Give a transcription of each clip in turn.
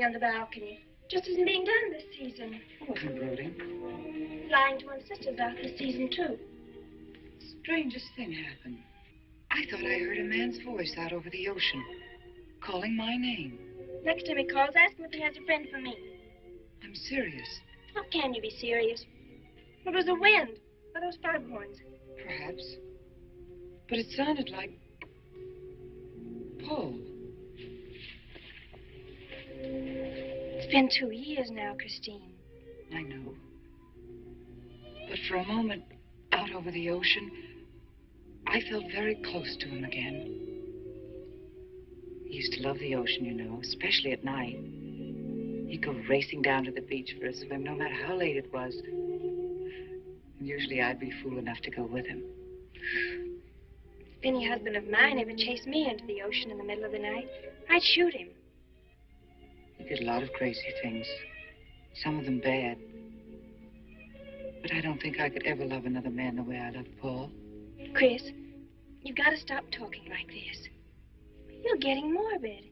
On the balcony, just isn't being done this season. I wasn't brooding. Flying to one's sister's out this season, too. Strangest thing happened. I thought I heard a man's voice out over the ocean, calling my name. Next time he calls, ask him if he has a friend for me. I'm serious. How can you be serious? It was the wind, or those foghorns. Perhaps. But it sounded like Paul. It's been 2 years now, Christine. I know. But for a moment, out over the ocean, I felt very close to him again. He used to love the ocean, you know, especially at night. He'd go racing down to the beach for a swim, no matter how late it was. And usually I'd be fool enough to go with him. If any husband of mine ever chased me into the ocean in the middle of the night, I'd shoot him. He did a lot of crazy things, some of them bad. But I don't think I could ever love another man the way I loved Paul. Chris, you've got to stop talking like this. You're getting morbid.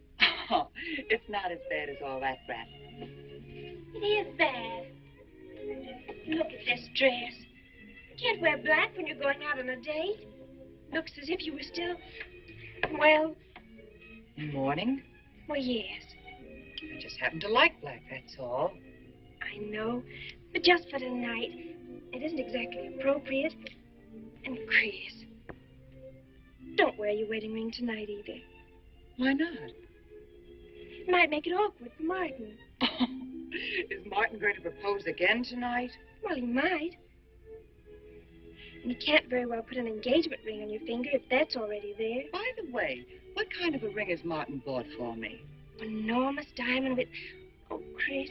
Oh, it's not as bad as all that, Brat. It is bad. Look at this dress. You can't wear black when you're going out on a date. Looks as if you were still, well... In mourning? Well, yes. I just happen to like black, that's all. I know, but just for tonight, it isn't exactly appropriate. And Chris, don't wear your wedding ring tonight either. Why not? It might make it awkward for Martin. Is Martin going to propose again tonight? Well, he might. And you can't very well put an engagement ring on your finger if that's already there. By the way, what kind of a ring has Martin bought for me? Enormous diamond with... Oh, Chris,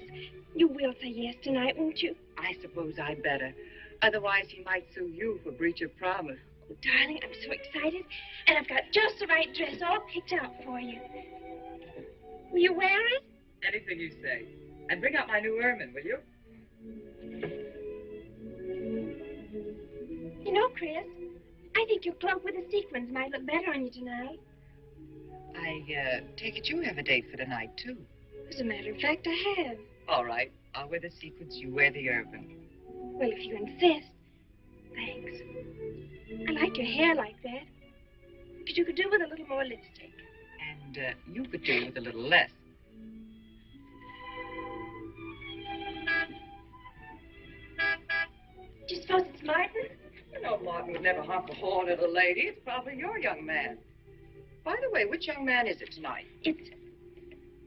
you will say yes tonight, won't you? I suppose I'd better. Otherwise, he might sue you for breach of promise. Oh, darling, I'm so excited. And I've got just the right dress all picked out for you. Will you wear it? Anything you say. And bring out my new ermine, will you? You know, Chris, I think your cloak with the sequins might look better on you tonight. I take it you have a date for tonight, too. As a matter of fact, I have. All right. I'll wear the sequins, you wear the ermine. Well, if you insist. Thanks. I like your hair like that. But you could do with a little more lipstick. And you could do with a little less. Do you suppose it's Martin? No, Martin would never honk the horn at a lady. It's probably your young man. By the way, which young man is it tonight? It's...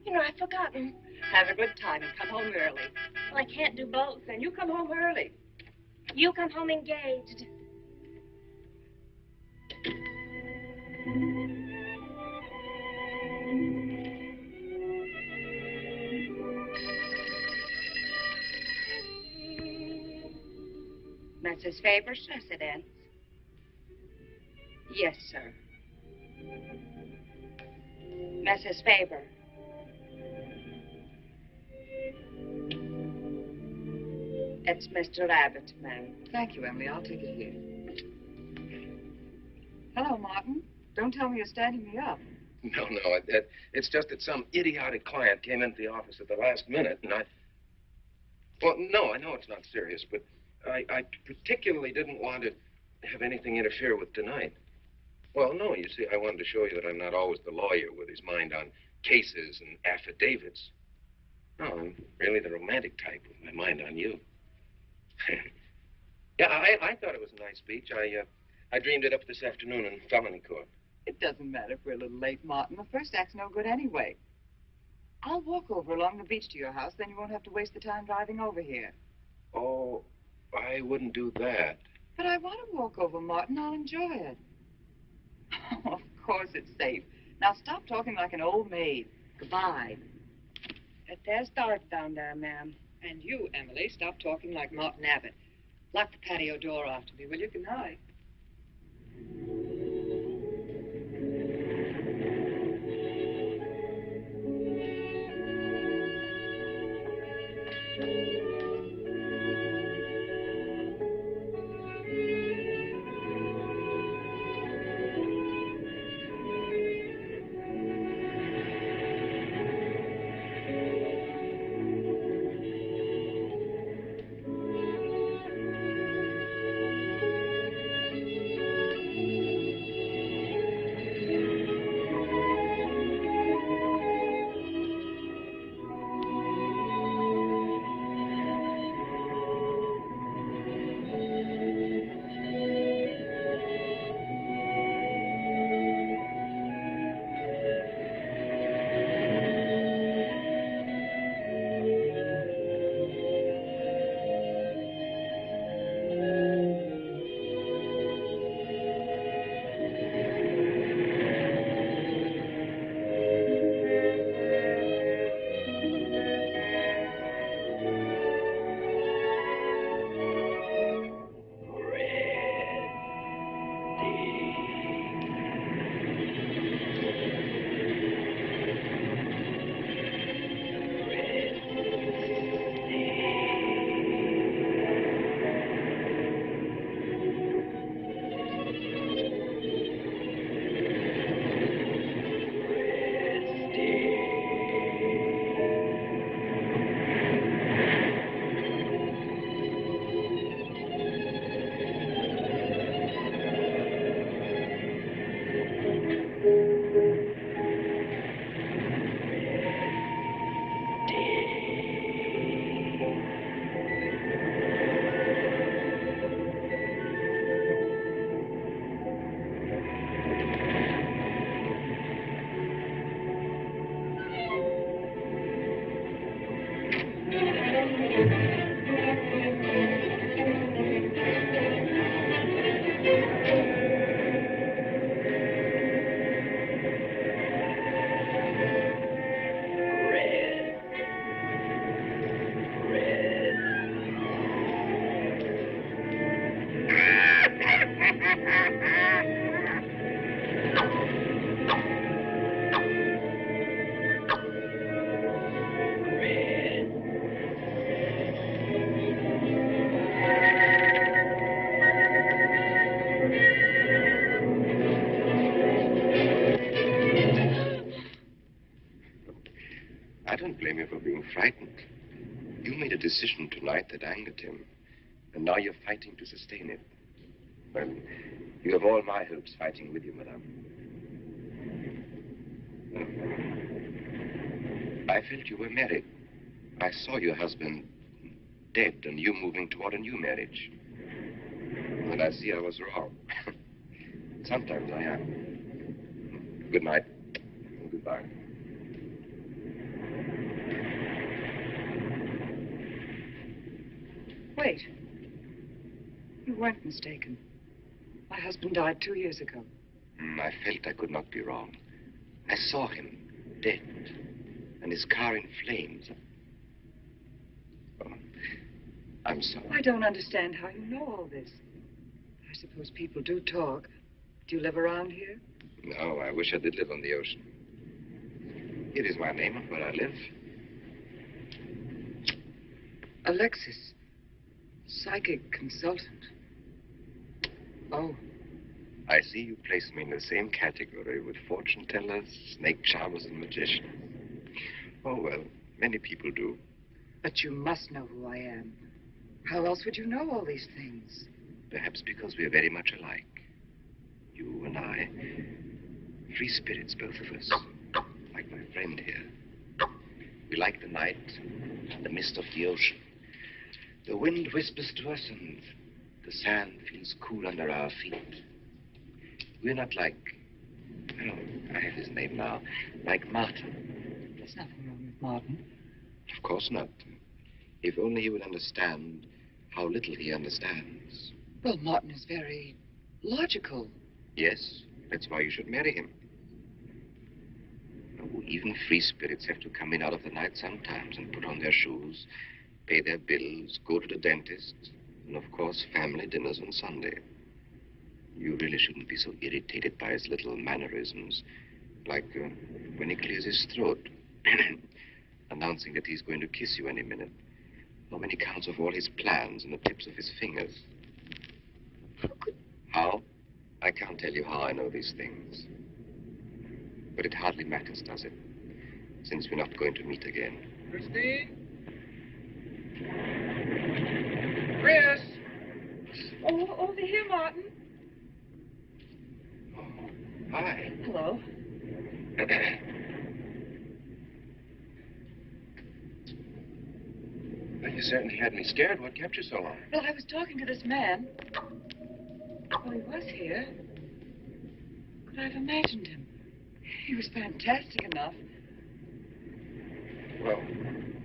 You know, I've forgotten. Have a good time and come home early. Well, I can't do both. Then you come home early. You come home engaged. Mrs. Faber's residence. Yes, sir. Mrs. Faber. It's Mr. Abbott, ma'am. Thank you, Emily. I'll take it here. Hello, Martin. Don't tell me you're standing me up. No, it's just that some idiotic client came into the office at the last minute, and well, no, I know it's not serious, but I particularly didn't want to have anything interfere with tonight. Well, no, you see, I wanted to show you that I'm not always the lawyer with his mind on cases and affidavits. No, I'm really the romantic type with my mind on you. Yeah, I thought it was a nice speech. I dreamed it up this afternoon in felony court. It doesn't matter if we're a little late, Martin. The first act's no good anyway. I'll walk over along the beach to your house, then you won't have to waste the time driving over here. Oh, I wouldn't do that. But I want to walk over, Martin. I'll enjoy it. Oh, of course it's safe. Now stop talking like an old maid. Goodbye. There's Dart down there, ma'am. And you, Emily, stop talking like Martin Abbott. Lock the patio door after me, will you? Good night. I don't blame you for being frightened. You made a decision tonight that angered him, and now you're fighting to sustain it. Well, you have all my hopes fighting with you, madame. I felt you were married. I saw your husband dead and you moving toward a new marriage. And I see I was wrong. Sometimes I am. Good night. And goodbye. Wait. You weren't mistaken. My husband died 2 years ago. I felt I could not be wrong. I saw him, dead, and his car in flames. Oh, I'm sorry. I don't understand how you know all this. I suppose people do talk. Do you live around here? No, I wish I did live on the ocean. It is my name of where I live. Alexis, psychic consultant. Oh. I see you place me in the same category with fortune tellers, snake charmers, and magicians. Oh, well, many people do. But you must know who I am. How else would you know all these things? Perhaps because we are very much alike. You and I. Free spirits, both of us. Like my friend here. We like the night, the mist of the ocean. The wind whispers to us and the sand feels cool under our feet. We're not like, oh, I have his name now, like Martin. There's nothing wrong with Martin. Of course not. If only he would understand how little he understands. Well, Martin is very logical. Yes, that's why you should marry him. Oh, even free spirits have to come in out of the night sometimes and put on their shoes, pay their bills, go to the dentist, and of course, family dinners on Sunday. You really shouldn't be so irritated by his little mannerisms, like when he clears his throat, announcing that he's going to kiss you any minute, or when he counts off all his plans on the tips of his fingers. How? I can't tell you how I know these things. But it hardly matters, does it? Since we're not going to meet again. Christine? Chris! Oh, over here, Martin. Hi. Hello. Well, you certainly had me scared. What kept you so long? Well, I was talking to this man. Well, he was here. Could I have imagined him? He was fantastic enough. Well,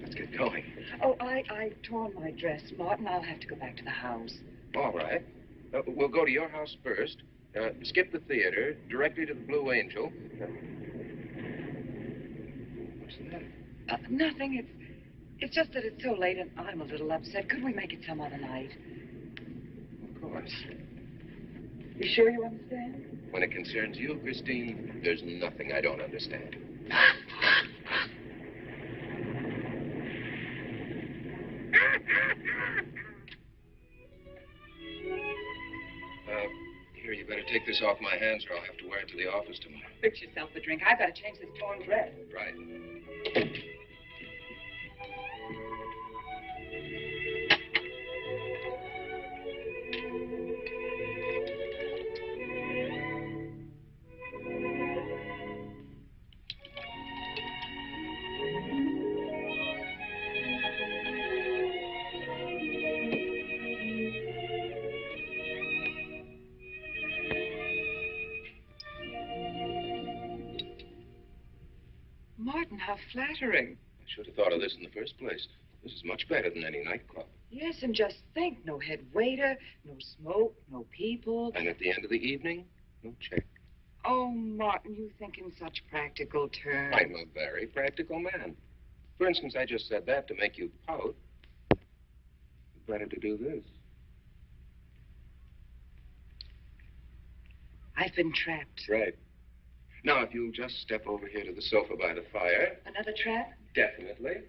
let's get going. Oh, I torn my dress, Martin. I'll have to go back to the house. All right. We'll go to your house first. Skip the theater, directly to the Blue Angel. What's the matter? Nothing. It's just that it's so late and I'm a little upset. Could we make it some other night? Of course. You sure you understand? When it concerns you, Christine, there's nothing I don't understand. Here, you better take this off my hands or I'll have to wear it to the office tomorrow. Fix yourself a drink. I've got to change this torn dress. Right. Martin, how flattering. I should have thought of this in the first place. This is much better than any nightclub. Yes, and just think, no head waiter, no smoke, no people. And at the end of the evening, no check. Oh, Martin, you think in such practical terms. I'm a very practical man. For instance, I just said that to make you pout. Better to do this. I've been trapped. Right. Now, if you'll just step over here to the sofa by the fire. Another trap? Definitely.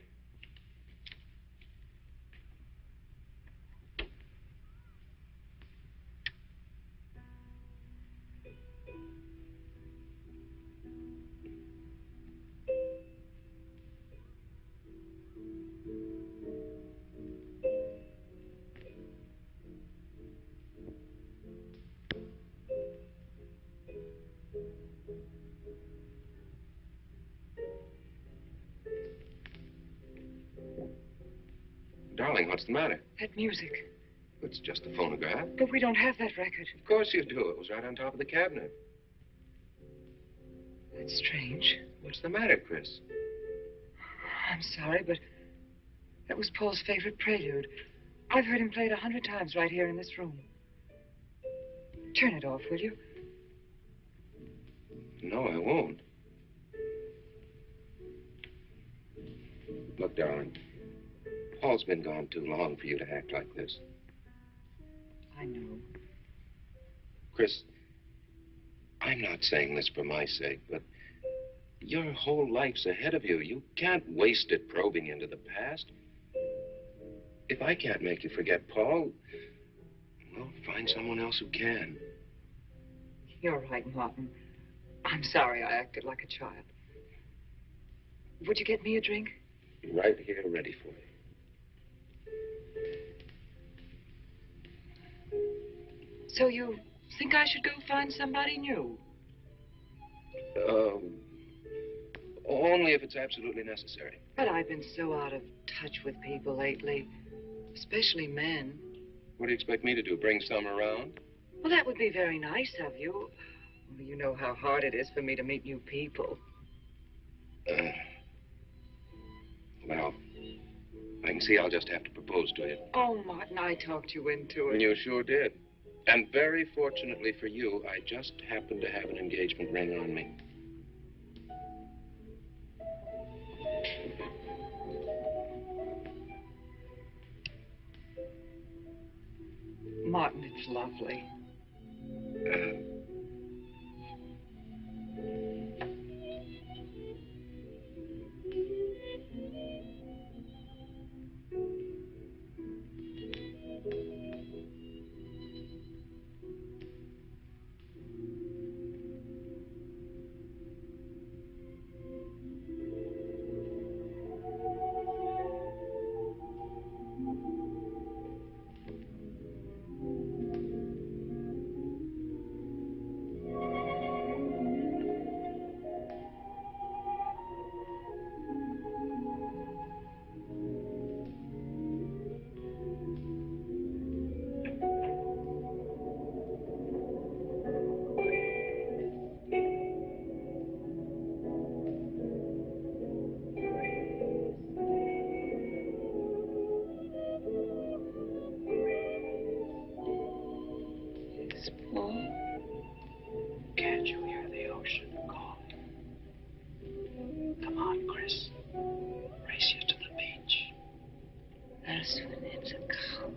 Darling, what's the matter? That music. it's just a phonograph. But we don't have that record. Of course you do. It was right on top of the cabinet. That's strange. What's the matter, Chris? I'm sorry, but that was Paul's favorite prelude. I've heard him play it 100 times right here in this room. Turn it off, will you? No, I won't. Look, darling, Paul's been gone too long for you to act like this. I know. Chris, I'm not saying this for my sake, but your whole life's ahead of you. You can't waste it probing into the past. If I can't make you forget Paul, well, find someone else who can. You're right, Martin. I'm sorry I acted like a child. Would you get me a drink? Right here, ready for you. So you think I should go find somebody new? Only if it's absolutely necessary. But I've been so out of touch with people lately, especially men. What do you expect me to do, bring some around? Well, that would be very nice of you. Well, you know how hard it is for me to meet new people. Well, I can see I'll just have to propose to you. Oh, Martin, I talked you into it. You sure did. And very fortunately for you, I just happened to have an engagement ring on me. Martin, it's lovely. Can't you hear the ocean calling? Come on, Chris. Race you to the beach. That's when it's a coward.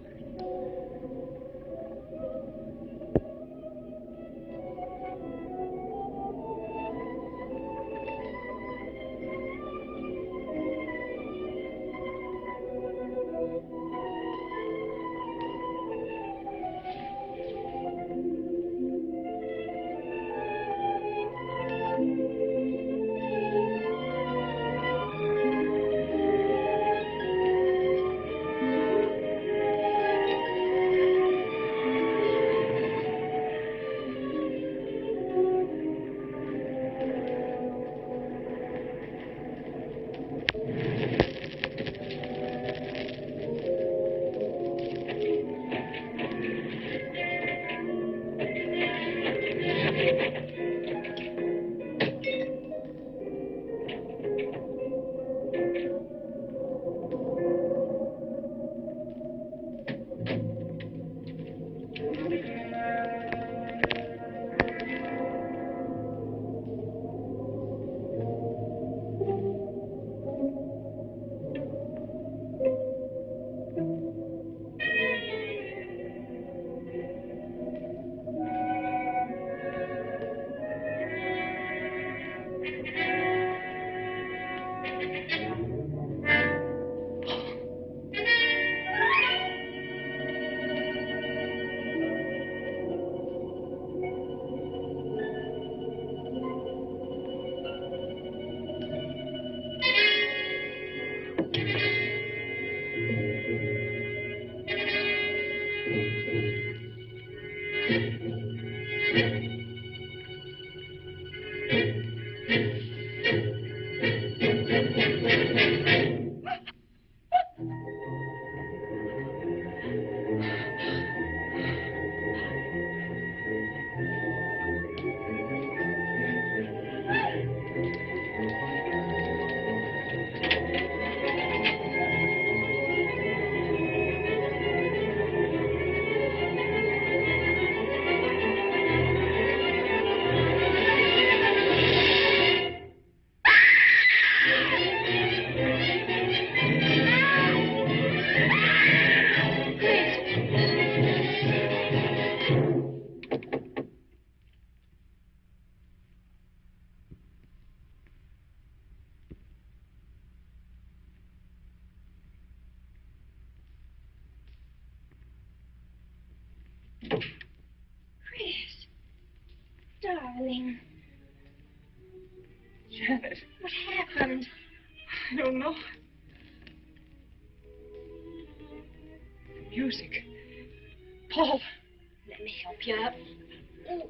Oh.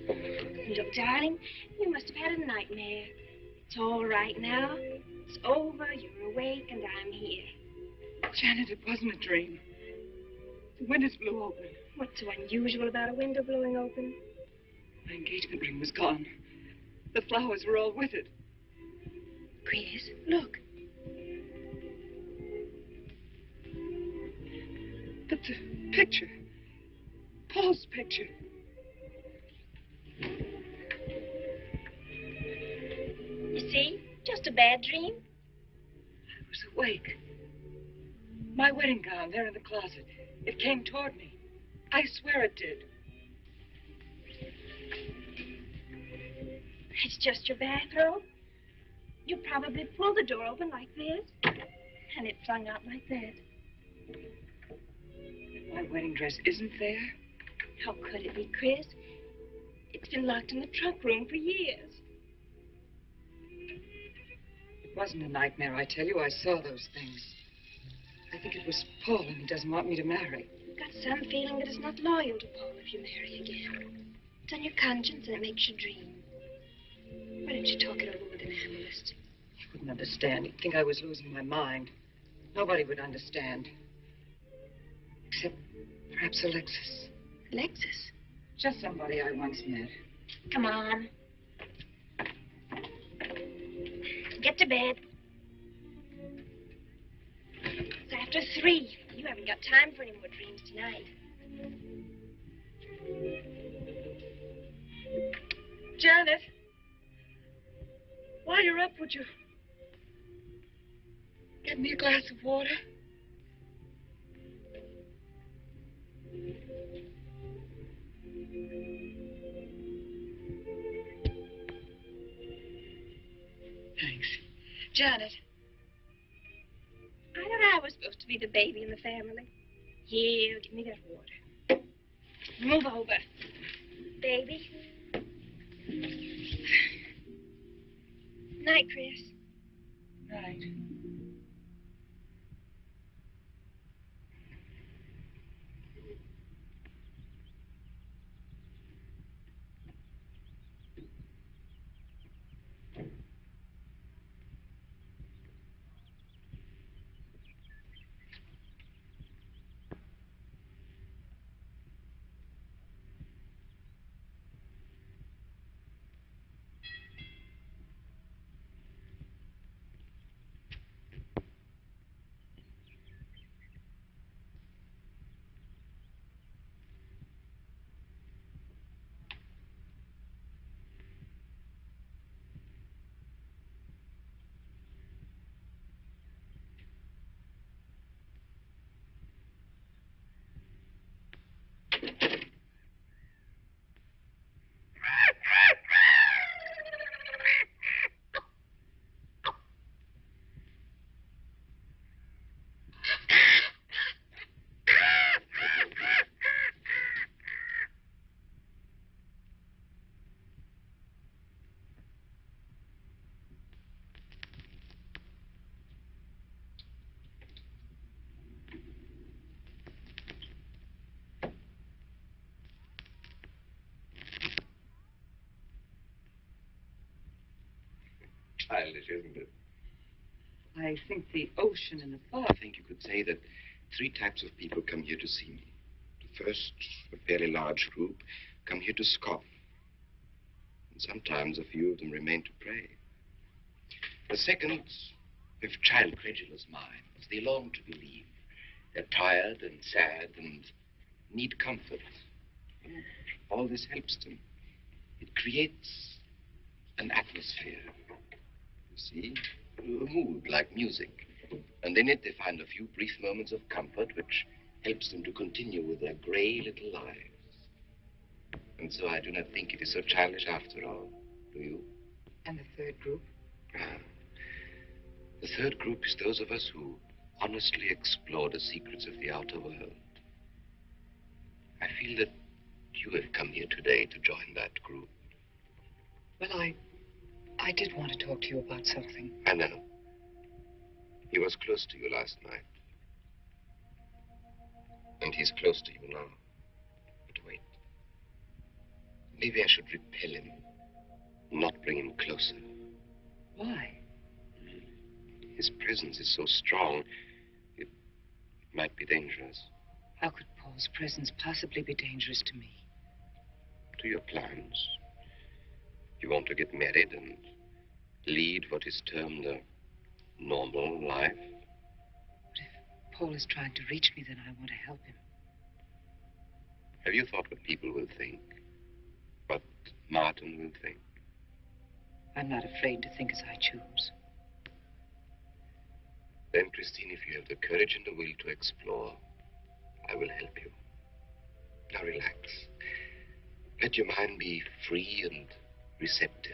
Look, darling, you must have had a nightmare. It's all right now. It's over, you're awake, and I'm here. Janet, it wasn't a dream. The windows blew open. What's so unusual about a window blowing open? My engagement ring was gone. The flowers were all with it. Chris, look. But the picture. Paul's picture. You see? Just a bad dream. I was awake. My wedding gown there in the closet. It came toward me. I swear it did. It's just your bathrobe. You probably pulled the door open like this, and it flung out like that. My wedding dress isn't there? How could it be, Chris? It's been locked in the trunk room for years. It wasn't a nightmare, I tell you. I saw those things. I think it was Paul, and he doesn't want me to marry. You've got some feeling that it's not loyal to Paul if you marry again. It's on your conscience, and it makes you dream. Why don't you talk it over with an analyst? He wouldn't understand. He'd think I was losing my mind. Nobody would understand. Except perhaps Alexis. Alexis? Just somebody I once met. Come on. Get to bed. It's after 3. You haven't got time for any more dreams tonight. Janet, while you're up, would you get me a glass of water? Thanks. Janet. I thought I was supposed to be the baby in the family. Here, give me that water. Move over. Baby. Night, Chris. Night. Childish, isn't it? I think the ocean and the fog. I think you could say that 3 types of people come here to see me. The first, a fairly large group, come here to scoff. And sometimes a few of them remain to pray. The second have child credulous minds. They long to believe. They're tired and sad and need comfort. And all this helps them. It creates an atmosphere. You see, a mood like music. And in it they find a few brief moments of comfort which helps them to continue with their gray little lives. And so I do not think it is so childish after all. Do you? And the third group? The third group is those of us who honestly explore the secrets of the outer world. I feel that you have come here today to join that group. Well, I did want to talk to you about something. I know. He was close to you last night. And he's close to you now. Maybe I should repel him, not bring him closer. Why? His presence is so strong, it might be dangerous. How could Paul's presence possibly be dangerous to me? To your plans. You want to get married and lead what is termed a normal life. But if Paul is trying to reach me, then I want to help him. Have you thought what people will think? What Martin will think? I'm not afraid to think as I choose. Then, Christine, if you have the courage and the will to explore, I will help you. Now relax. Let your mind be free and receptive.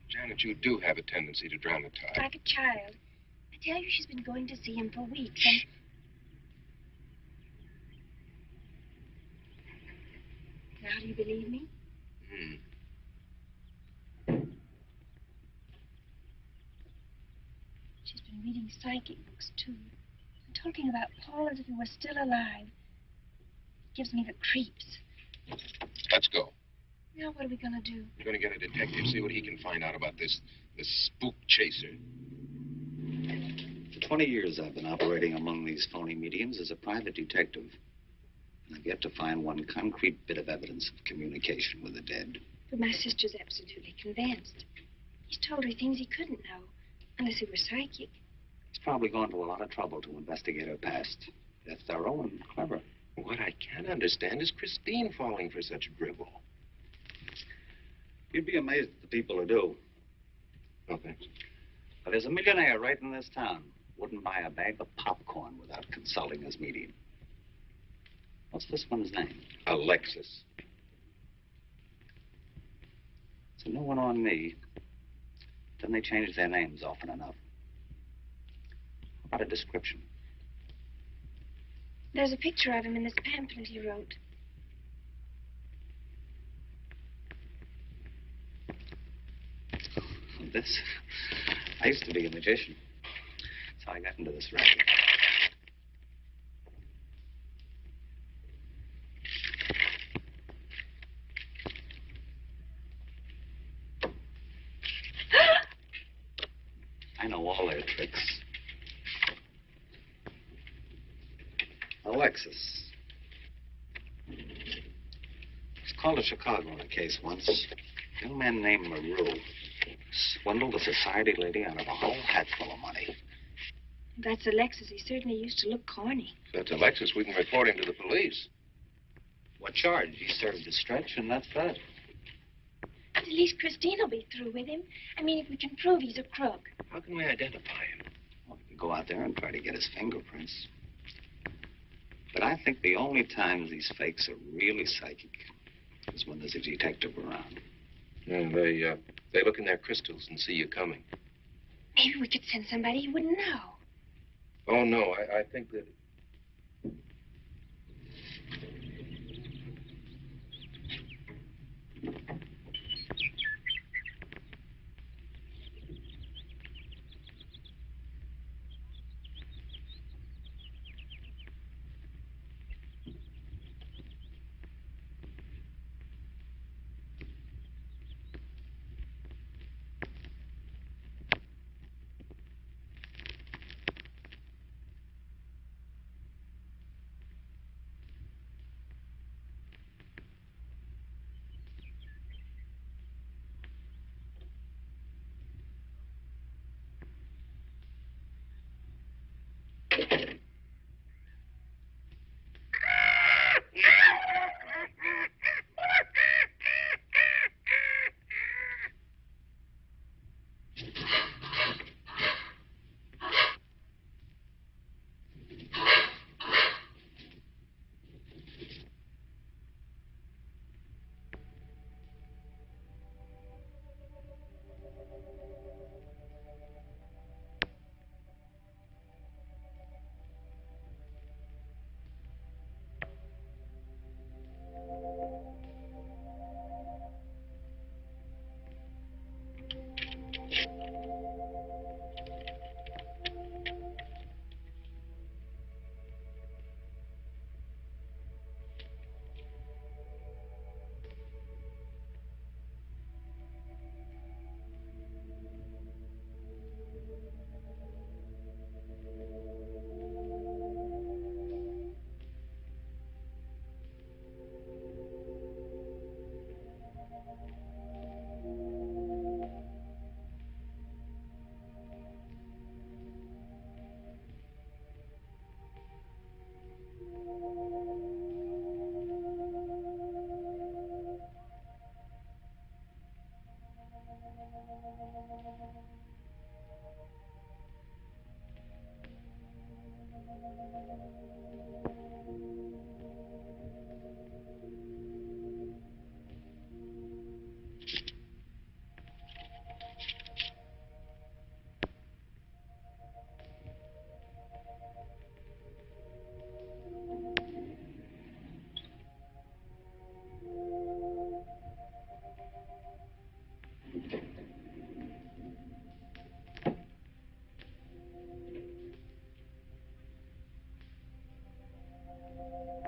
Janet, you do have a tendency to dramatize. Like a child. I tell you, she's been going to see him for weeks, and... Now, do you believe me? She's been reading psychic books, too. And talking about Paul as if he were still alive. It gives me the creeps. Let's go. Now, what are we going to do? We're going to get a detective, see what he can find out about this spook chaser. For 20 years, I've been operating among these phony mediums as a private detective. And I've yet to find one concrete bit of evidence of communication with the dead. But my sister's absolutely convinced. He's told her things he couldn't know, unless he were psychic. He's probably gone to a lot of trouble to investigate her past. They're thorough and clever. What I can't understand is Christine falling for such dribble. You'd be amazed at the people who do. No, thanks. Well, there's a millionaire right in this town. Wouldn't buy a bag of popcorn without consulting his medium. What's this one's name? Alexis. It's a new one on me. Then they change their names often enough. How about a description? There's a picture of him in this pamphlet he wrote. This? I used to be a magician. That's how I got into this racket. I know all their tricks. Alexis. It's called to Chicago on a case once. A young man named LaRue swindled a society lady out of a whole hatful of money. If that's Alexis. He certainly used to look corny. If that's Alexis, we can report him to the police. What charge? He served his stretch, and that's that. But at least Christine will be through with him. I mean, if we can prove he's a crook. How can we identify him? Well, we could go out there and try to get his fingerprints. But I think the only times these fakes are really psychic is when there's a detective around. Yeah, they look in their crystals and see you coming. Maybe we could send somebody he wouldn't know. Oh, no, I think that...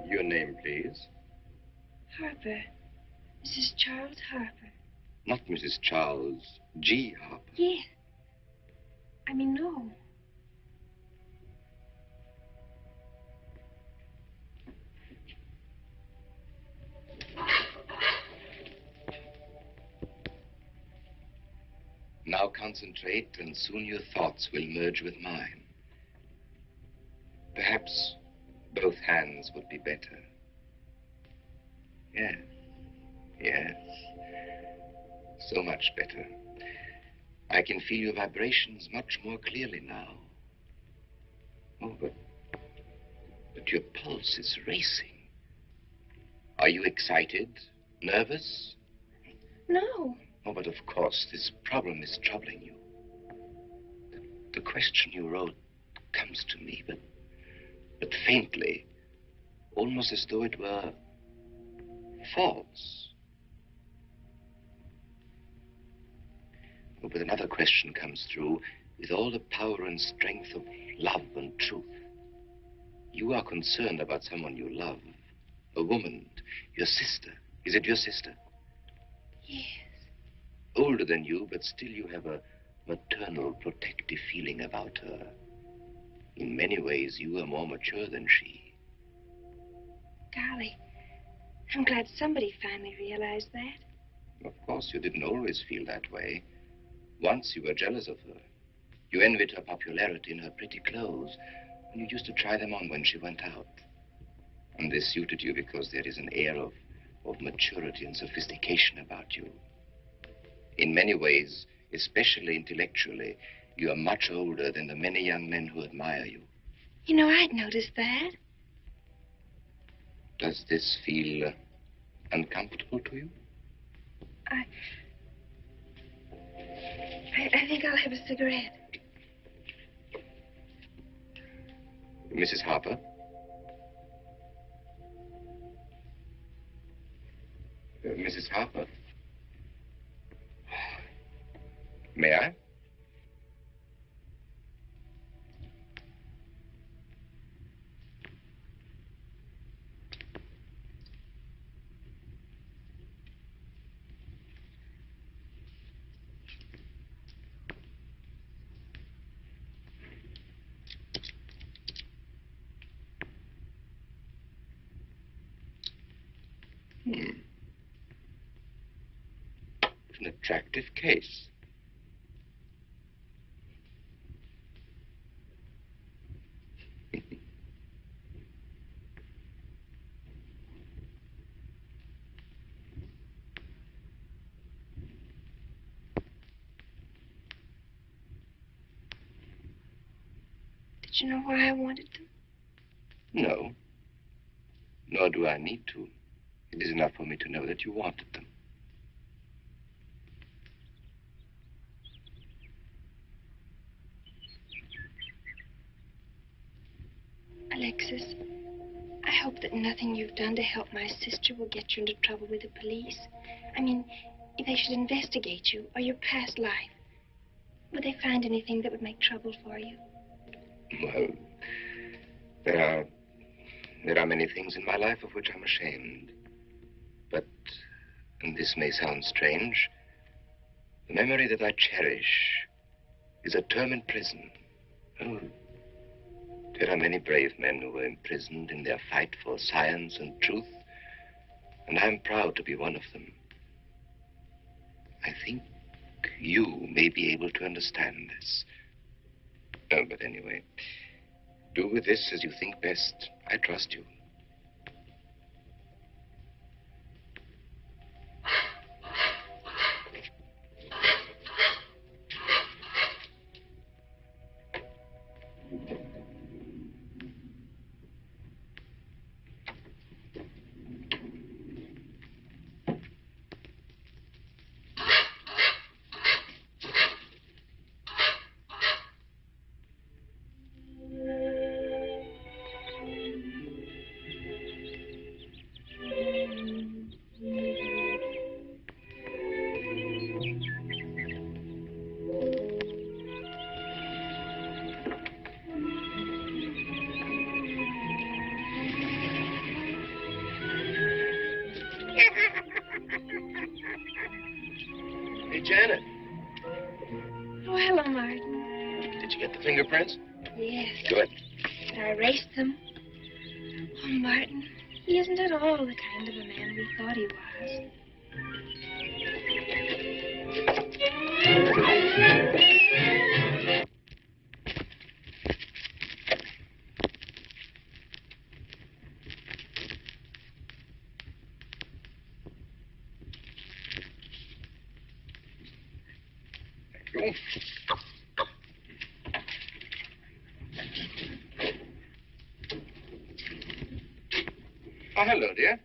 Your name, please? Harper. Mrs. Charles Harper. Not Mrs. Charles G. Harper. Yes. I mean, no. Now concentrate, and soon your thoughts will merge with mine. Perhaps both hands would be better. Yes, yes. So much better. I can feel your vibrations much more clearly now. Oh, but your pulse is racing. Are you excited? Nervous? No. Oh, but of course, this problem is troubling you. The question you wrote comes to me, but faintly, almost as though it were false. Oh, but another question comes through with all the power and strength of love and truth. You are concerned about someone you love, a woman, your sister. Is it your sister? Yes. Older than you, but still you have a maternal, protective feeling about her. In many ways, you are more mature than she. Golly, I'm glad somebody finally realized that. Of course, you didn't always feel that way. Once you were jealous of her. You envied her popularity and her pretty clothes, and you used to try them on when she went out. And this suited you because there is an air of maturity and sophistication about you. In many ways, especially intellectually, you are much older than the many young men who admire you. You know, I'd noticed that. Does this feel uncomfortable to you? I think I'll have a cigarette. Mrs. Harper? Mrs. Harper? May I? An attractive case. Did you know why I wanted them? No. Nor do I need to. It is enough for me to know that you wanted them. Alexis, I hope that nothing you've done to help my sister will get you into trouble with the police. I mean, if they should investigate you or your past life, would they find anything that would make trouble for you? Well, there are many things in my life of which I'm ashamed. But, and this may sound strange, the memory that I cherish is a term in prison. Oh, there are many brave men who were imprisoned in their fight for science and truth, and I'm proud to be one of them. I think you may be able to understand this. Oh, but anyway, do with this as you think best. I trust you. Did you get the fingerprints? Yes. Good. But I erased them. Oh, Martin, he isn't at all the kind of a man we thought he was. Thank you. Oh, hello, dear.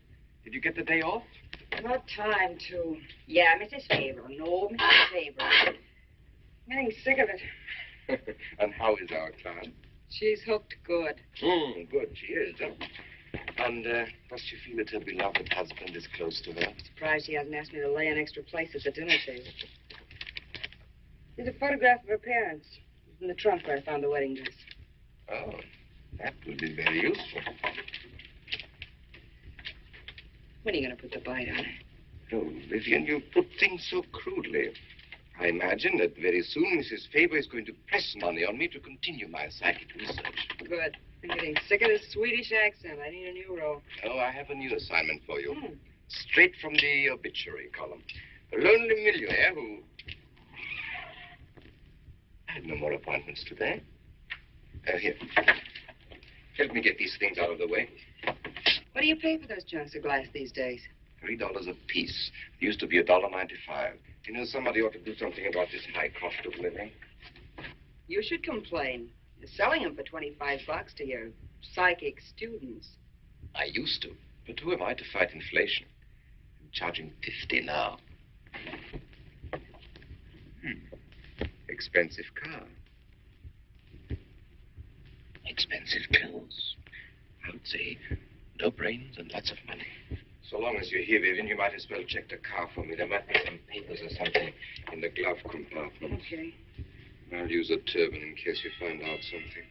Did you get the day off? What time to? Yeah, Mrs. Faber. No, Mrs. Faber. I'm getting sick of it. And how is our clown? She's hooked good. Good, she is. And does she feel that her beloved husband is close to her? Surprised she hasn't asked me to lay an extra place at the dinner table. There's a photograph of her parents. It's in the trunk where I found the wedding dress. Oh, that would be very useful. When are you going to put the bite on it? Oh, Vivian, you put things so crudely. I imagine that very soon Mrs. Faber is going to press money on me to continue my psychic research. Good. I'm getting sick of this Swedish accent. I need a new role. Oh, I have a new assignment for you. Straight from the obituary column. A lonely millionaire who... I had no more appointments today. Here. Help me get these things out of the way. What do you pay for those junks of glass these days? $3 a piece. It used to be $1.95. You know, somebody ought to do something about this high cost of living. You should complain. You're selling them for $25 to your psychic students. I used to. But who am I to fight inflation? I'm charging $50 now. Expensive car. Expensive clothes. I would say no brains and lots of money. So long as you're here, Vivian, you might as well check the car for me. There might be some papers or something in the glove compartment. Okay. I'll use a turban in case you find out something.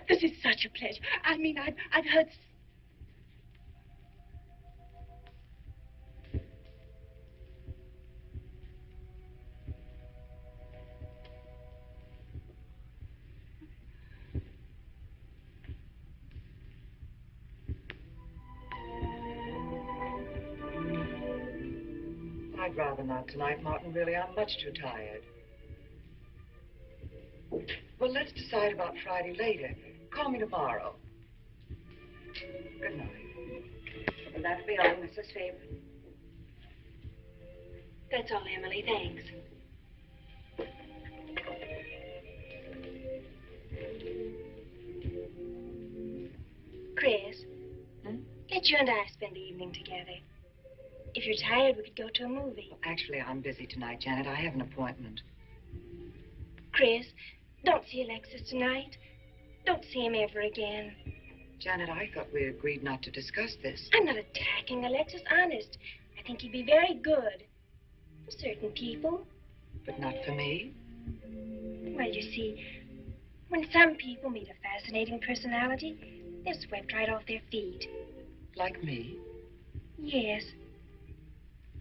This is such a pleasure. I mean, I've heard... I'd rather not tonight, Martin. Really, I'm much too tired. Well, let's decide about Friday later. Call me tomorrow. Good night. Will that be all, Mrs. Faber? That's all, Emily. Thanks. Chris, let you and I spend the evening together. If you're tired, we could go to a movie. Well, actually, I'm busy tonight, Janet. I have an appointment. Chris, don't see Alexis tonight. Don't see him ever again. Janet, I thought we agreed not to discuss this. I'm not attacking Alexis, honest. I think he'd be very good for certain people. But not for me? Well, you see, when some people meet a fascinating personality, they're swept right off their feet. Like me? Yes.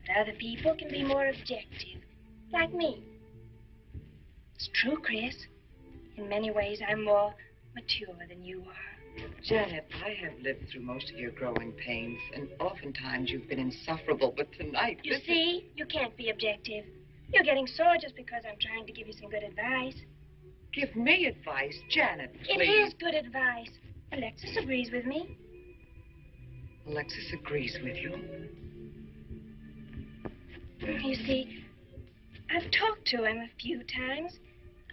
But other people can be more objective, like me. It's true, Chris. In many ways, I'm more mature than you are. Janet, I have lived through most of your growing pains, and oftentimes you've been insufferable, but tonight... You see, you can't be objective. You're getting sore just because I'm trying to give you some good advice. give me advice. Janet, It please. is good advice. Alexis agrees with me. Alexis agrees with you. You see, I've talked to him a few times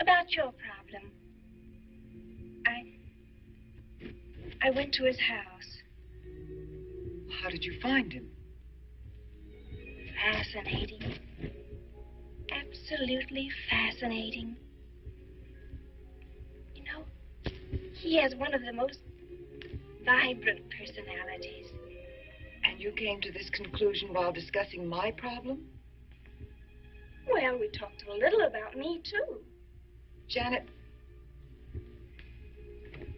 about your problem. I went to his house. How did you find him? Fascinating. Absolutely fascinating. You know, he has one of the most vibrant personalities. And you came to this conclusion while discussing my problem? Well, we talked a little about me, too. Janet,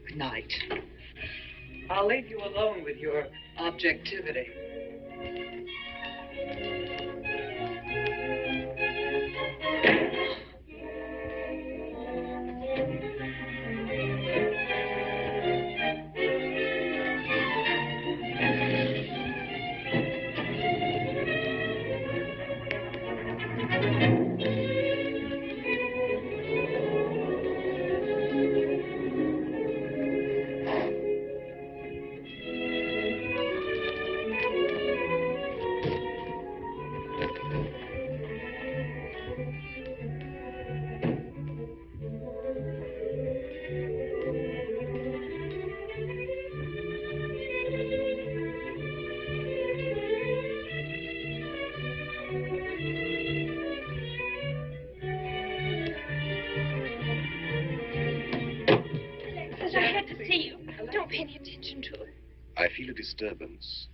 good night. I'll leave you alone with your objectivity. Alexis, I had to see you. Don't pay any attention to it. I feel a disturbance.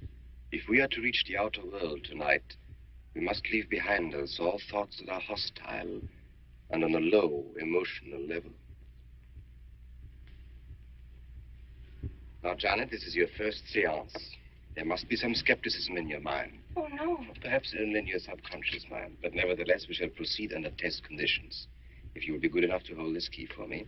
If we are to reach the outer world tonight, we must leave behind us all thoughts that are hostile and on a low emotional level. Now, Janet, this is your first seance. There must be some skepticism in your mind. Oh, no. Perhaps only in your subconscious mind, but nevertheless, we shall proceed under test conditions. If you will be good enough to hold this key for me.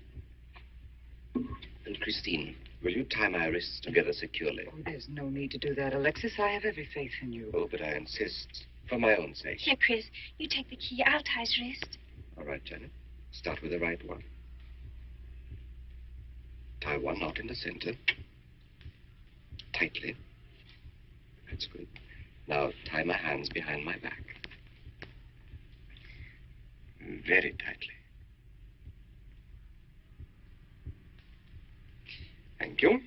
And Christine, will you tie my wrists together securely? Oh, there's no need to do that, Alexis. I have every faith in you. Oh, but I insist, for my own sake. Here, Chris, you take the key. I'll tie his wrist. All right, Janet. Start with the right one. Tie one knot in the center. Tightly. That's good. Now, tie my hands behind my back. Very tightly. Thank you.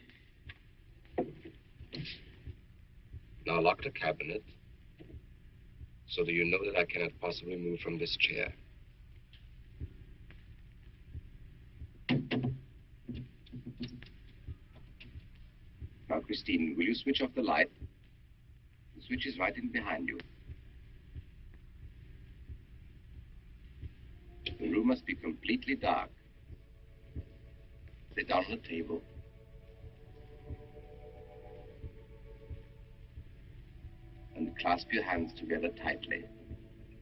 Now lock the cabinet so that you know that I cannot possibly move from this chair. Now, Christine, will you switch off the light? The switch is right in behind you. The room must be completely dark. Sit down on the table. And clasp your hands together tightly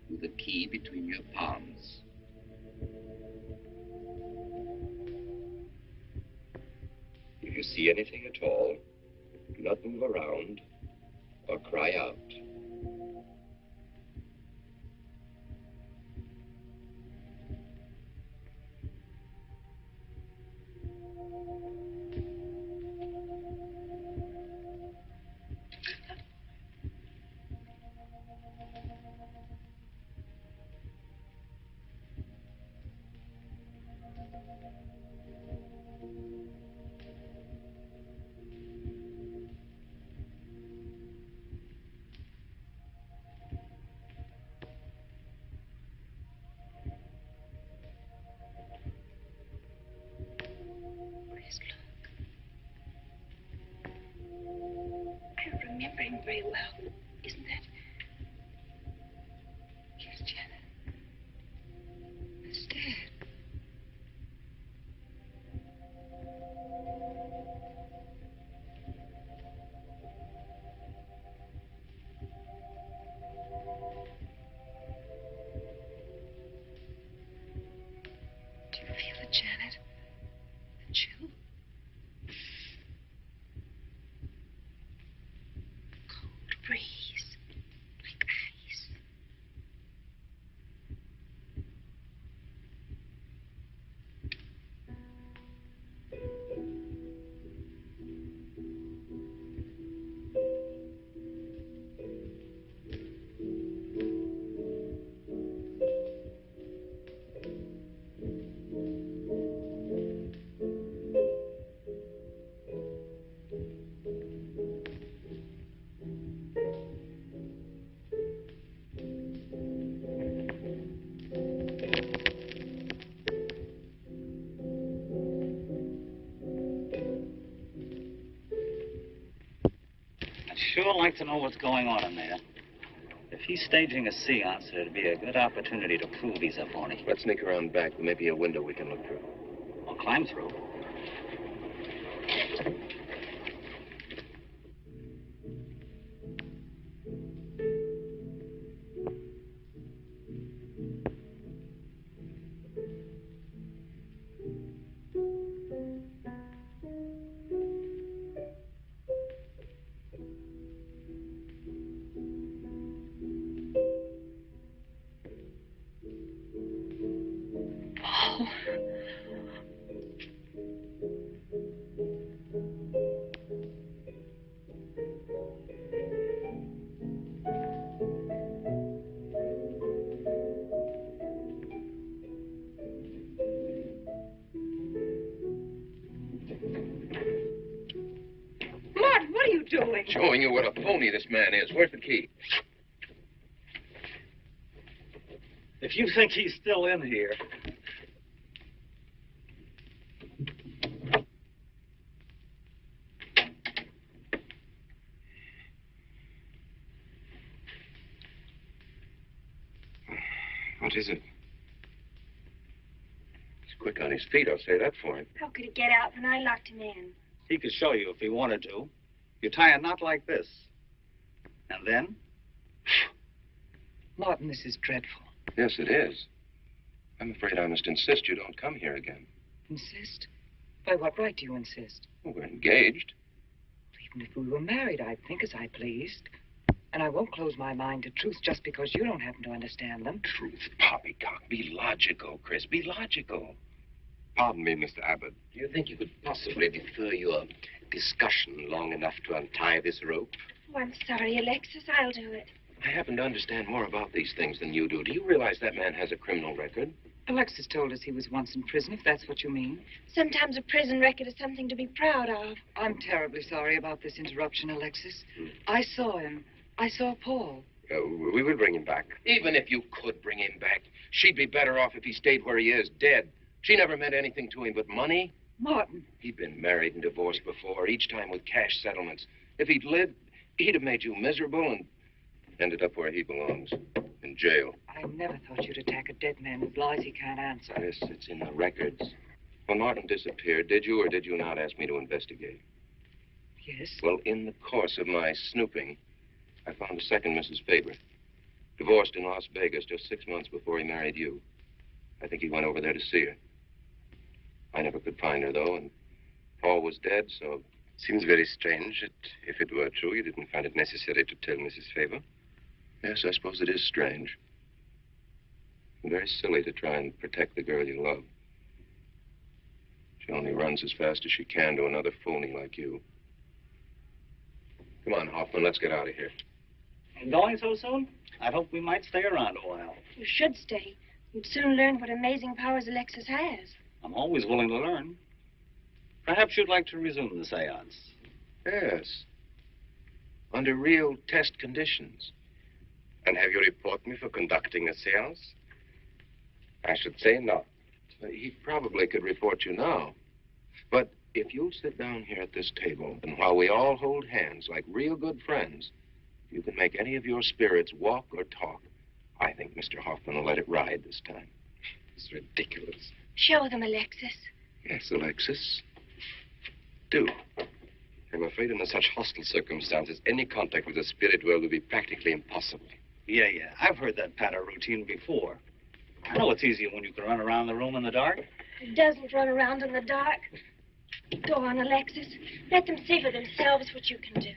with the key between your palms. If you see anything at all, do not move around or cry out. Chris, look. I don't remember him very well. Isn't that? Yes, Janet. It's Dad. Do you feel it, Janet? The chill? Cold breeze. sure like to know what's going on in there. If he's staging a seance, it'd be a good opportunity to prove he's a phony. Let's sneak around back. There may be a window we can look through. I'll climb through. Doing? Showing you what a phony this man is. Where's the key? If you think he's still in here. What is it? He's quick on his feet, I'll say that for him. How could he get out when I locked him in? He could show you if he wanted to. You tie a knot like this. And then? Martin, this is dreadful. Yes, it is. I'm afraid I must insist you don't come here again. Insist? By what right do you insist? Well, we're engaged. Even if we were married, I'd think as I pleased. And I won't close my mind to truth just because you don't happen to understand them. Truth, poppycock. Be logical, Chris. Be logical. Pardon me, Mr. Abbott. Do you think you could possibly defer your discussion long enough to untie this rope? Oh, I'm sorry, Alexis. I'll do it. I happen to understand more about these things than you do. Do you realize that man has a criminal record? Alexis told us he was once in prison, if that's what you mean. Sometimes a prison record is something to be proud of. I'm terribly sorry about this interruption, Alexis. I saw him. I saw Paul. We will bring him back. Even if you could bring him back, she'd be better off if he stayed where he is, dead. She never meant anything to him but money. Martin. He'd been married and divorced before, each time with cash settlements. If he'd lived, he'd have made you miserable and ended up where he belongs, in jail. I never thought you'd attack a dead man with lies he can't answer. Yes, it's in the records. When Martin disappeared, did you or did you not ask me to investigate? Yes? Well, in the course of my snooping, I found a second Mrs. Faber, divorced in Las Vegas just 6 months before he married you. I think he went over there to see her. I never could find her, though, and Paul was dead, so... Seems very strange that if it were true, you didn't find it necessary to tell Mrs. Faber. Yes, I suppose it is strange. And very silly to try and protect the girl you love. She only runs as fast as she can to another phony like you. Come on, Hoffman, let's get out of here. Going so soon? I'd hope we might stay around a while. You should stay. You'd soon learn what amazing powers Alexis has. I'm always willing to learn. Perhaps you'd like to resume the seance. Yes. Under real test conditions. And have you report me for conducting a seance? I should say not. He probably could report you now. But if you'll sit down here at this table, and while we all hold hands like real good friends, if you can make any of your spirits walk or talk, I think Mr. Hoffman will let it ride this time. It's ridiculous. Show them, Alexis. Yes, Alexis. Do. I'm afraid under such hostile circumstances, any contact with the spirit world would be practically impossible. Yeah. I've heard that patter routine before. I know it's easier when you can run around the room in the dark. It doesn't run around in the dark. Go on, Alexis. Let them see for themselves what you can do.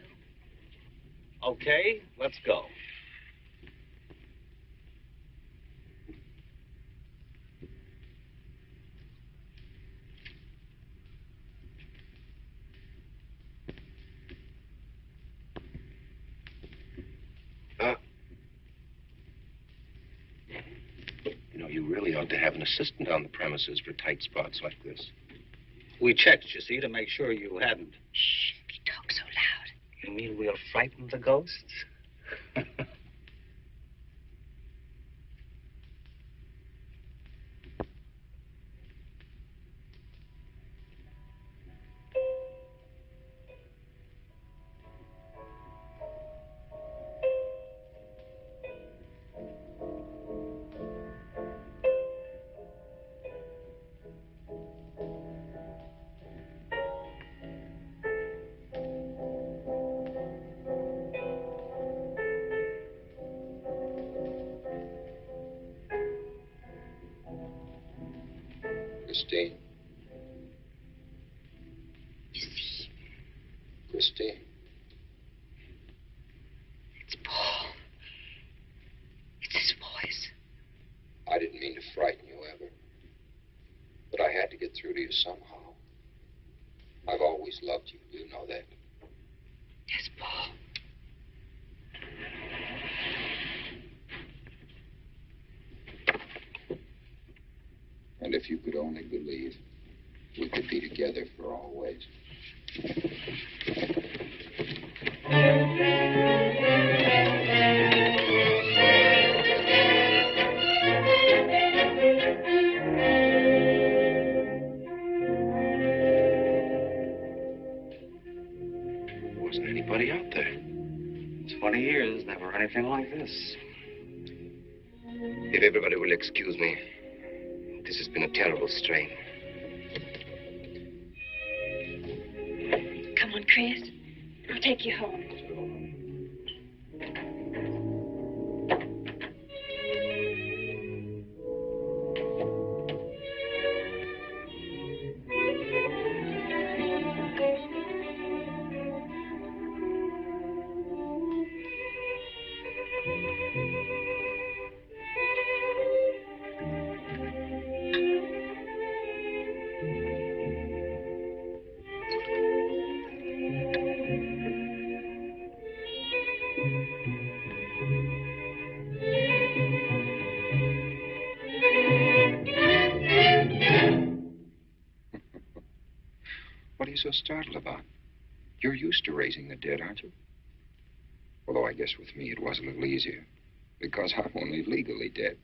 Okay, let's go. You know, you really ought to have an assistant on the premises for tight spots like this. We checked, you see, to make sure you hadn't. Shh, you talk so loud. You mean we'll frighten the ghosts? Christine. You see, Christine. it's Paul. It's his voice. I didn't mean to frighten you ever. But I had to get through to you somehow. I've always loved you. You know that. Yes, Paul. And if you could only believe, we could be together for always. Wasn't anybody out there. In 20 years, never anything like this. If everybody will excuse me, this has been a terrible strain. Come on, Chris. I'll take you home. What are you so startled about? You're used to raising the dead, aren't you? Although I guess with me it was a little easier, because I'm only legally dead.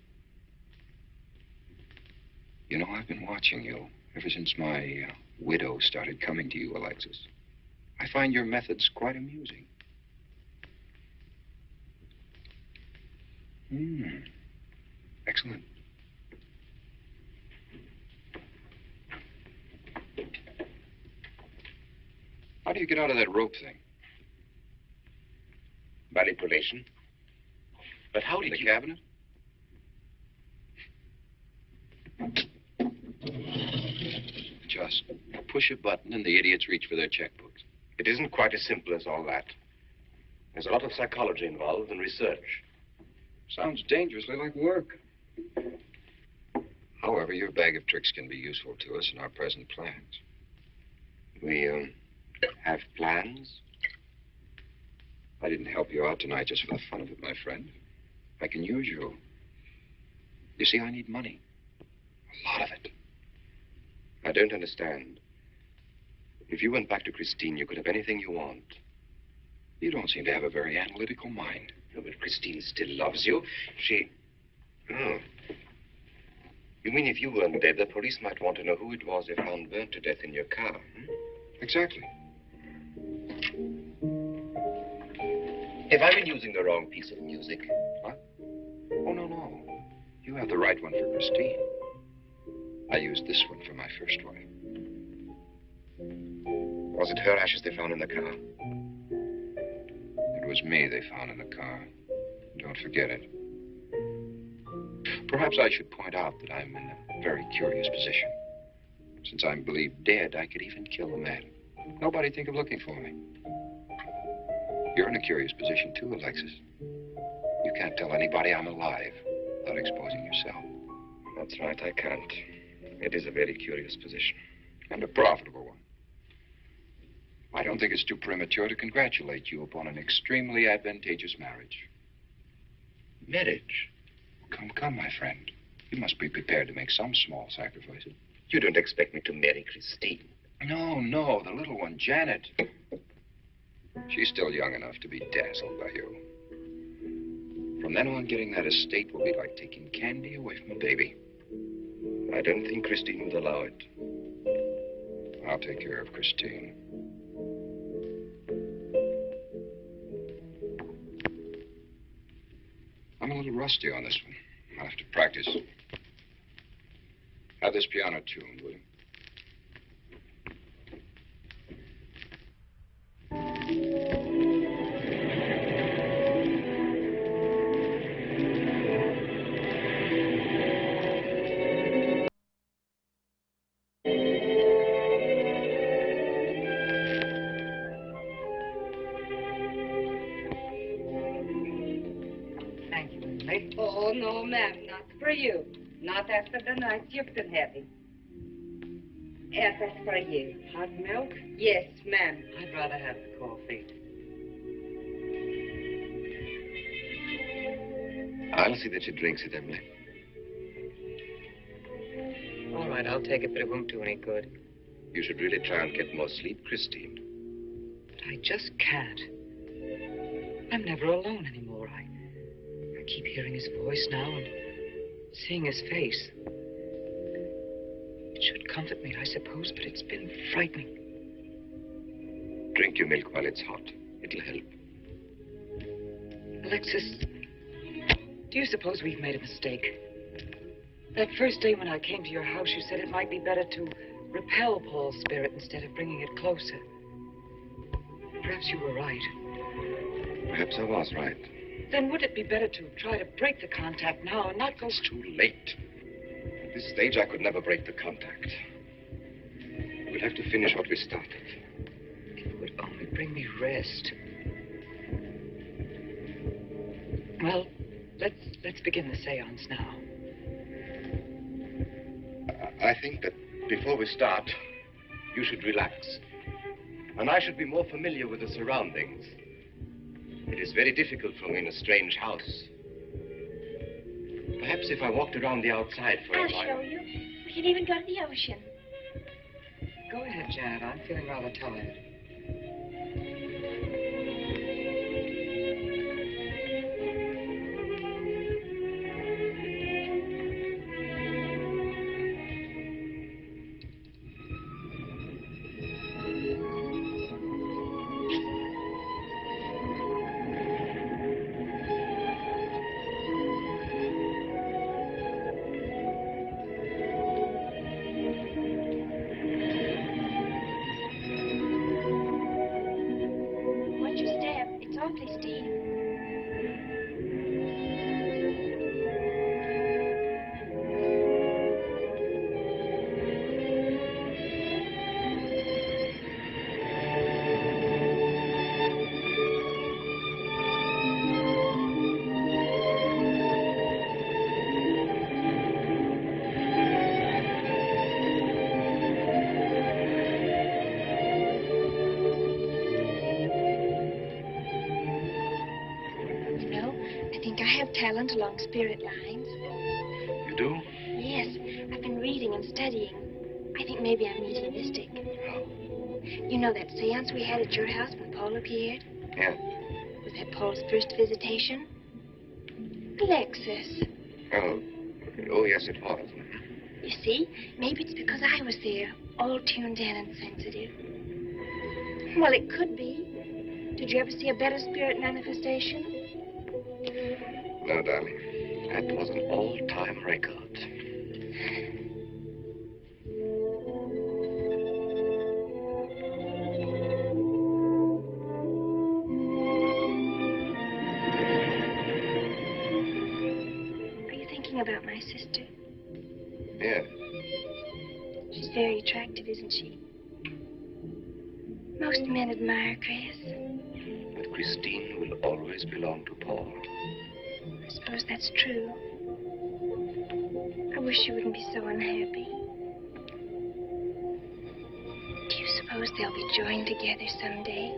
You know, I've been watching you ever since my widow started coming to you, Alexis. I find your methods quite amusing. Excellent. How do you get out of that rope thing? Manipulation. But how In did the you... cabinet? Just push a button and the idiots reach for their checkbooks. It isn't quite as simple as all that. There's a lot of psychology involved and research. Sounds dangerously like work. However, your bag of tricks can be useful to us in our present plans. We, have plans? I didn't help you out tonight just for the fun of it, my friend. I can use you. You see, I need money. A lot of it. I don't understand. If you went back to Christine, you could have anything you want. You don't seem to have a very analytical mind. No, but Christine still loves you. She... Oh. You mean if you weren't dead, the police might want to know who it was they found burnt to death in your car, hmm? Exactly. Have I been using the wrong piece of music? What? Oh, no. You have the right one for Christine. I used this one for my first wife. Was it her ashes they found in the car? It was me they found in the car. Don't forget it. Perhaps I should point out that I'm in a very curious position. Since I'm believed dead, I could even kill a man. Nobody'd think of looking for me. You're in a curious position, too, Alexis. You can't tell anybody I'm alive without exposing yourself. That's right, I can't. It is a very curious position. And a profitable one. I don't think it's too premature to congratulate you upon an extremely advantageous marriage. Marriage? Come, my friend. You must be prepared to make some small sacrifices. You don't expect me to marry Christine? No, the little one, Janet. She's still young enough to be dazzled by you. From then on, getting that estate will be like taking candy away from a baby. I don't think Christine would allow it. I'll take care of Christine. I'm a little rusty on this one. I'll have to practice. Have this piano tuned, will you? Oh, no, ma'am, not for you. Not after the night you've been having. Yes, that's for you. Hot milk? Yes, ma'am. I'd rather have the coffee. I'll see that she drinks it, Emily. All right, I'll take it, but it won't do any good. You should really try and get more sleep, Christine. But I just can't. I'm never alone anymore. I keep hearing his voice now and seeing his face. It should comfort me, I suppose, but it's been frightening. Drink your milk while it's hot. It'll help. Alexis, do you suppose we've made a mistake? That first day when I came to your house, you said it might be better to repel Paul's spirit instead of bringing it closer. Perhaps you were right. Perhaps I was right. Then would it be better to try to break the contact now and not go... It's too late. At this stage, I could never break the contact. We'll have to finish what we started. It would only bring me rest. Well, let's begin the seance now. I think that before we start, you should relax. And I should be more familiar with the surroundings. It is very difficult for me in a strange house. Perhaps if I walked around the outside for a while. I'll show you. We can even go to the ocean. Go ahead, Janet. I'm feeling rather tired. Talent along spirit lines. You do? Yes, I've been reading and studying. I think maybe I'm mediumistic. How? You know that seance we had at your house when Paul appeared? Yeah. Was that Paul's first visitation? Alexis. Oh, yes, it was. You see, maybe it's because I was there, all tuned in and sensitive. Well, it could be. Did you ever see a better spirit manifestation? No, darling. That was an all-time record. Are you thinking about my sister? Yeah. She's very attractive, isn't she? Most men admire Chris. But Christine will always belong to Paul. I suppose that's true. I wish you wouldn't be so unhappy. Do you suppose they'll be joined together someday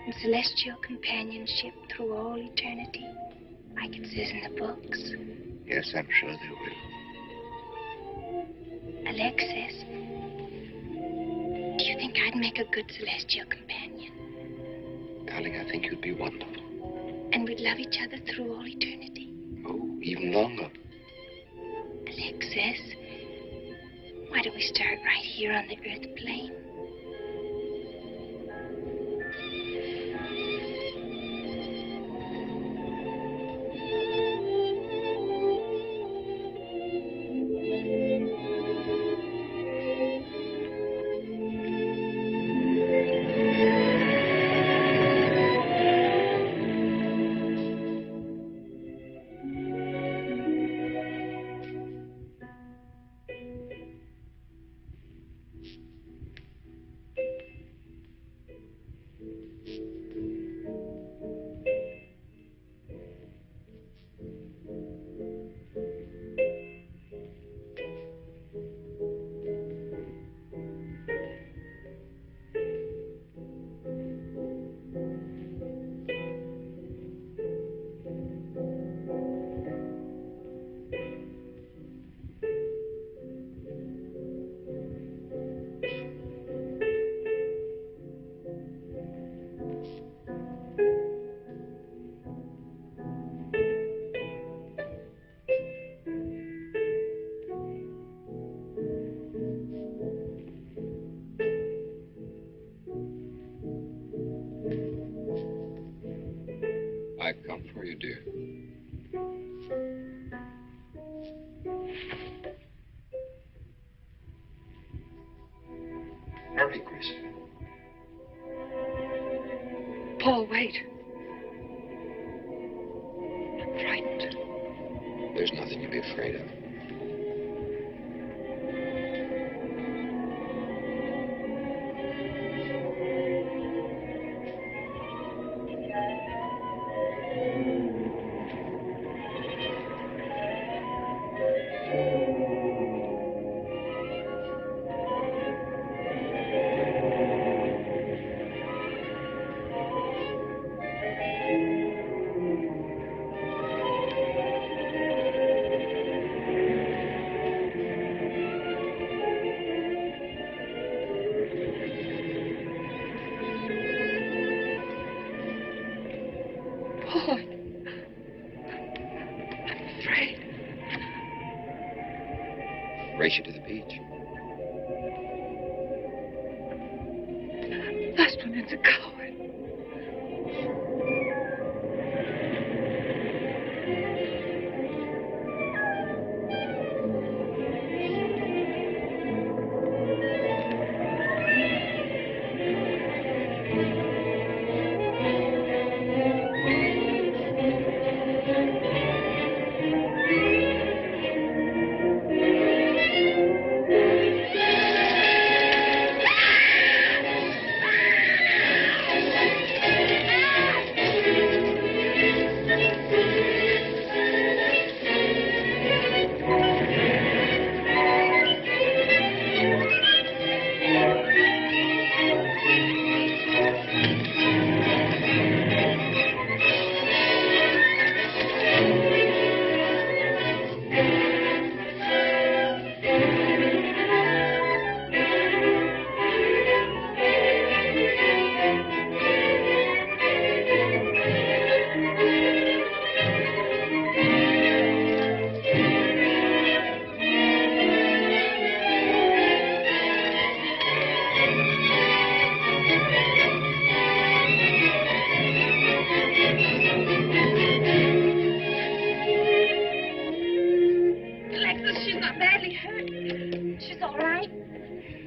in celestial companionship through all eternity, like it says in the books? Yes, I'm sure they will. Alexis, do you think I'd make a good celestial companion? Darling, I think you'd be wonderful. And we'd love each other through all eternity. Oh, even longer. Alexis, why don't we start right here on the earth plane? for you, dear. Hurry, Chris. Paul, wait. I'm frightened. There's nothing to be afraid of. Paul, I'm afraid. Race you to the beach. Husband is a coward.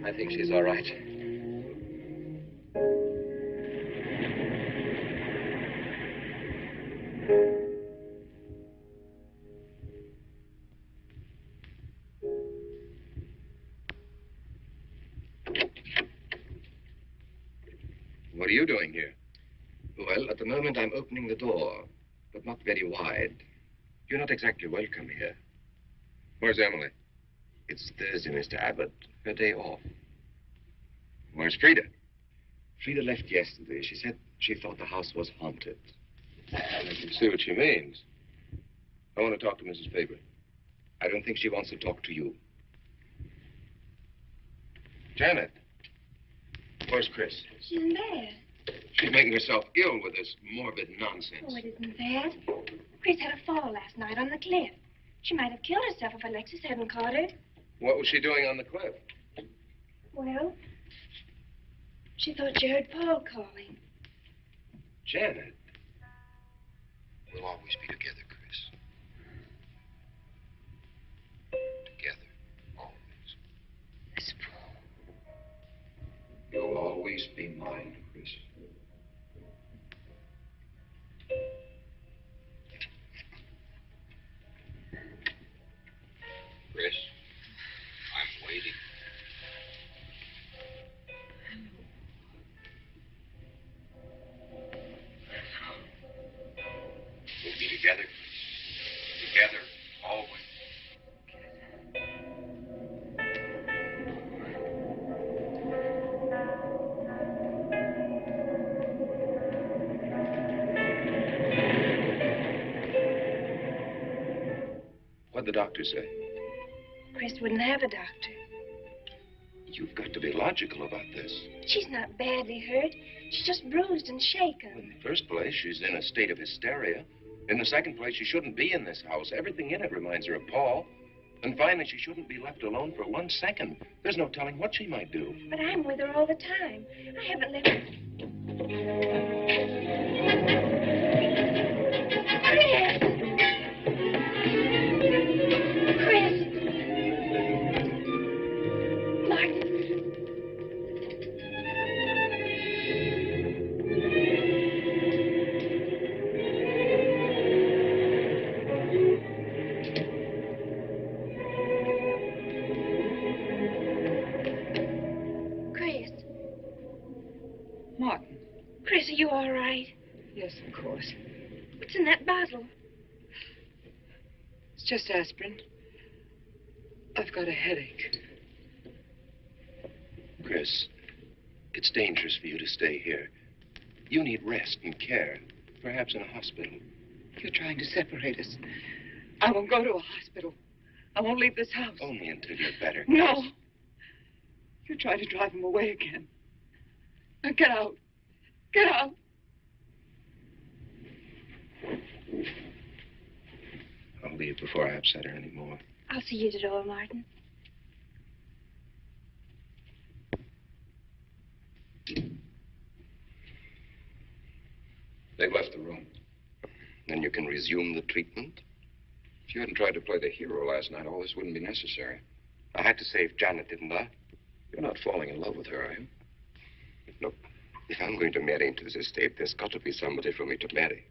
I think she's all right. What are you doing here? Well, at the moment I'm opening the door, but not very wide. You're not exactly welcome here. Where's Emily? It's Thursday, Mr. Abbott. Her day off. Where's Frida? Frida left yesterday. She said she thought the house was haunted. I can see what she means. I want to talk to Mrs. Faber. I don't think she wants to talk to you. Janet. Where's Chris? She's in bed. She's making herself ill with this morbid nonsense. Oh, it isn't that. Chris had a fall last night on the cliff. She might have killed herself if Alexis hadn't caught her. What was she doing on the cliff? Well, she thought she heard Paul calling. Janet. We'll always be together, Chris. Together. Always. This Paul. You'll always be mine, Chris. Chris, I'm waiting. We'll be together. Together, always. What'd the doctor say? Chris wouldn't have a doctor. You've got to be logical about this. She's not badly hurt. She's just bruised and shaken. In the first place, she's in a state of hysteria. In the second place, she shouldn't be in this house. Everything in it reminds her of Paul. And finally, she shouldn't be left alone for 1 second. There's no telling what she might do. But I'm with her all the time. I haven't left her. Chris, are you all right? Yes, of course. What's in that bottle? It's just aspirin. I've got a headache. Chris, it's dangerous for you to stay here. You need rest and care, perhaps in a hospital. You're trying to separate us. I won't go to a hospital. I won't leave this house. Only until you're better. No. You're trying to drive him away again. Now get out. Get out. I'll leave before I upset her anymore. I'll see you at the door, Martin. They've left the room. Then you can resume the treatment? If you hadn't tried to play the hero last night, all this wouldn't be necessary. I had to save Janet, didn't I? You're not falling in love with her, are you? Look, if I'm going to marry into this estate, there's got to be somebody for me to marry.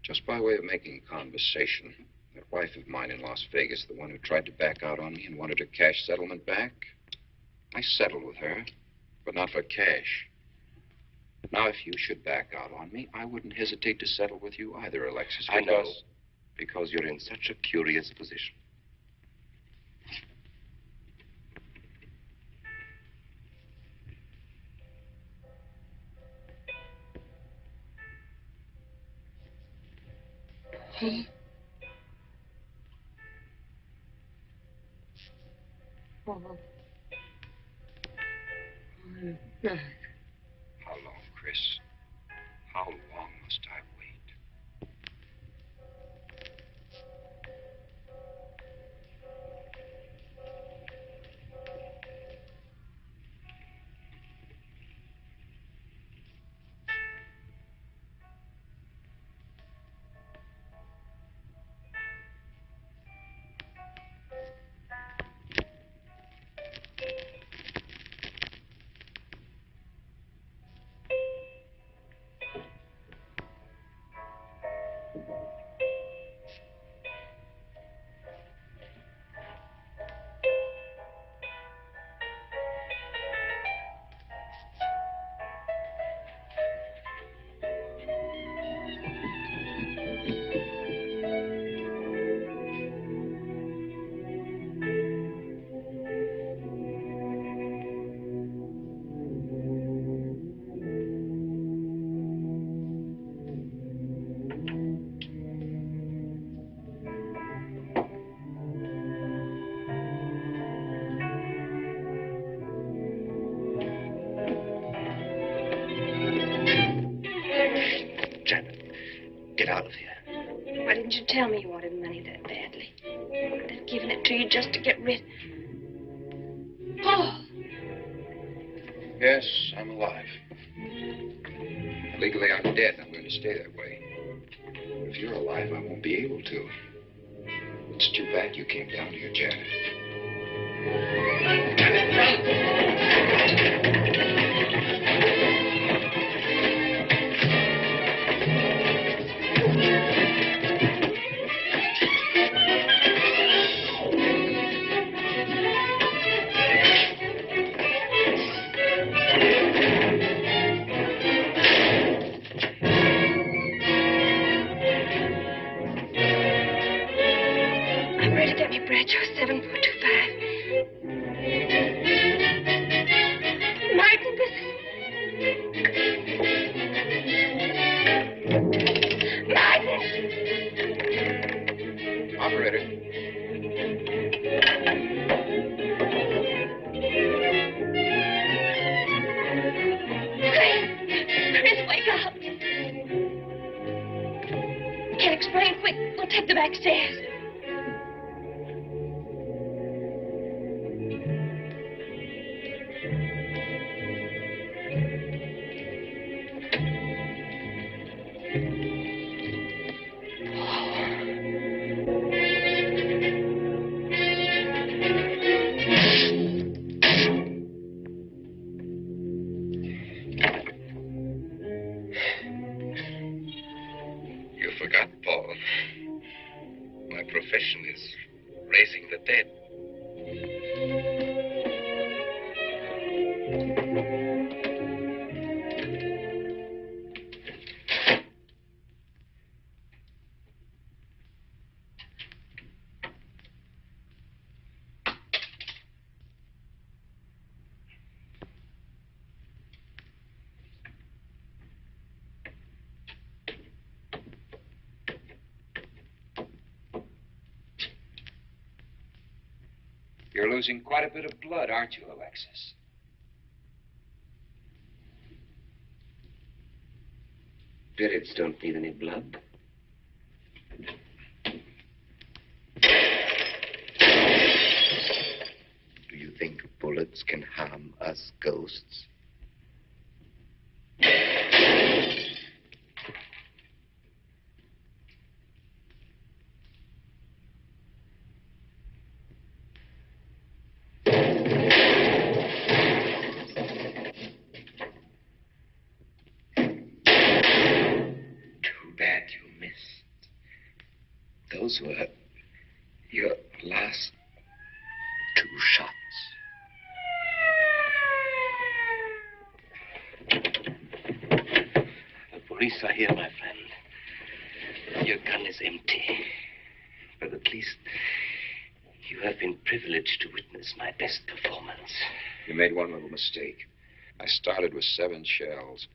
Just by way of making conversation, that wife of mine in Las Vegas, the one who tried to back out on me and wanted her cash settlement back, I settled with her, but not for cash. Now, if you should back out on me, I wouldn't hesitate to settle with you either, Alexis. I know, because you're in such a curious position. Oh. I'm back. How long, Chris? How long must I wait? Get out of here. Why didn't you tell me you wanted money that badly? I'd have given it to you just to get rid... Oh! Yes, I'm alive. Legally, I'm dead, and I'm going to stay that way. But if you're alive, I won't be able to. It's too bad you came down here, Janet. I'm ready to get me Bradshaw 7425. Martin, this is... Martin! Operator. Chris, wake up! Can't explain. Quick, we'll take the back stairs. You're losing quite a bit of blood, aren't you, Alexis? Spirits don't need any blood. Do you think bullets can harm us ghosts? Those were your last 2 shots. The police are here, my friend. Your gun is empty. But at least you have been privileged to witness my best performance. You made one little mistake. I started with 7 shells.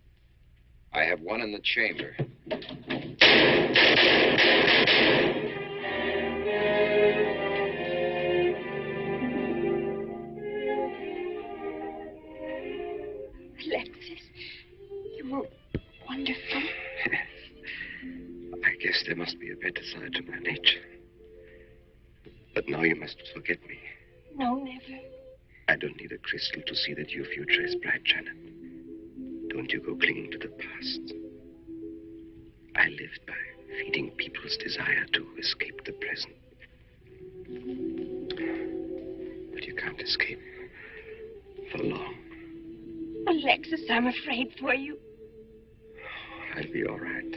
I have 1 in the chamber. Alexis, you were wonderful. I guess there must be a better side to my nature. But now you must forget me. No, never. I don't need a crystal to see that your future is bright, Janet. Don't you go clinging to the past. I lived by feeding people's desire to escape the present. But you can't escape for long. Alexis, I'm afraid for you. I'll be all right.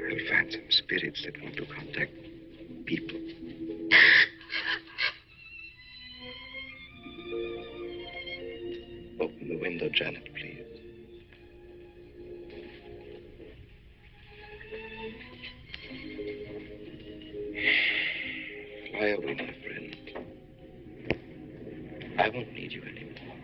I'll find some spirits that want to contact people. Open the window, Janet, please. Fly away, my friend. I won't need you anymore.